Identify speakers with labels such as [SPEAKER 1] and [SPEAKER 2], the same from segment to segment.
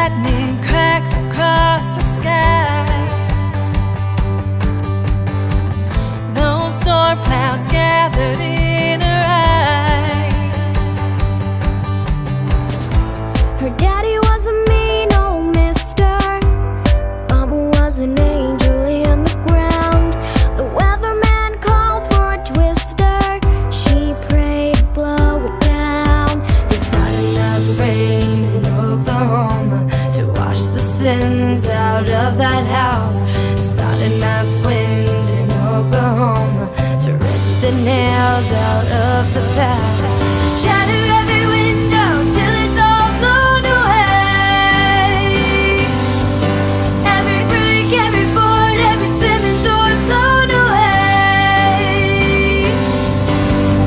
[SPEAKER 1] lightning cracks across the skies. Those storm clouds gathered in her eyes.
[SPEAKER 2] Her daddy was a mean old mister. Mama was an angel in the ground. The weatherman called for a twister. She prayed, blow it down. There's not enough rain in Oklahoma to wash the sins out of that house. There's not enough wind in Oklahoma to rip the nails out of the past. Shatter every window till it's all blown away. Every brick, every board, every cement door blown away.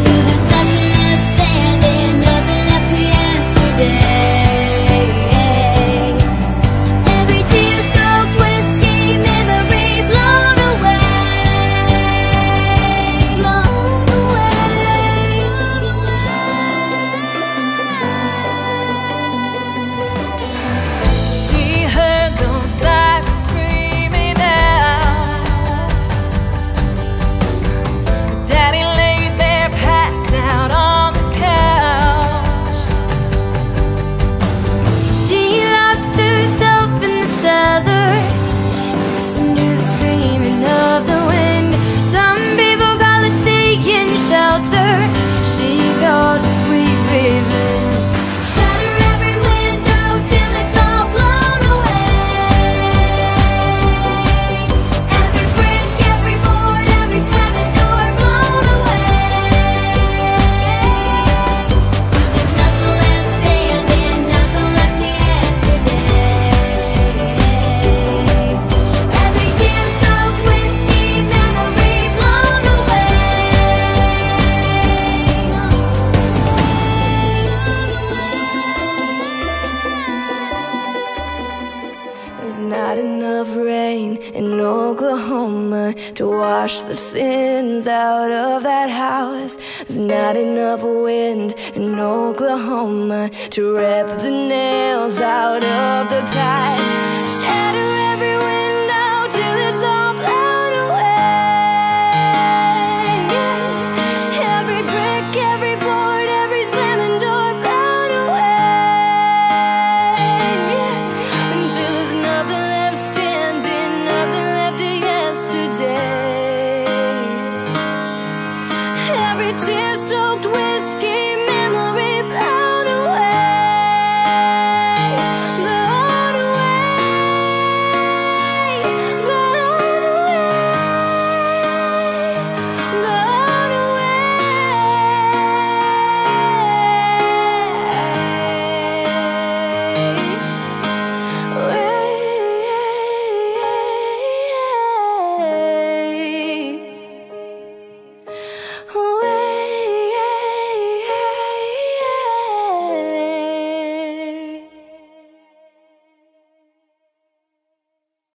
[SPEAKER 2] Till there's nothing left standing, nothing left to yesterday. Every tear-soaked whiskey memory blown away. Blown away.
[SPEAKER 1] She heard those sirens screaming out. Daddy laid there passed out on the couch.
[SPEAKER 2] She locked herself in the cellar, listened to the screaming of the wind. Some people call it taking shelter. She called it sweet revenge. Shatter every window till it's all blown away. Every brick, every board, every cement door blown away. Till there's nothing left standing, nothing left to yesterday. Every tear-soaked whiskey memory blown away. There's not enough rain in Oklahoma to wash the sins out of that house. There's not enough wind in Oklahoma to rip the nails out of the past.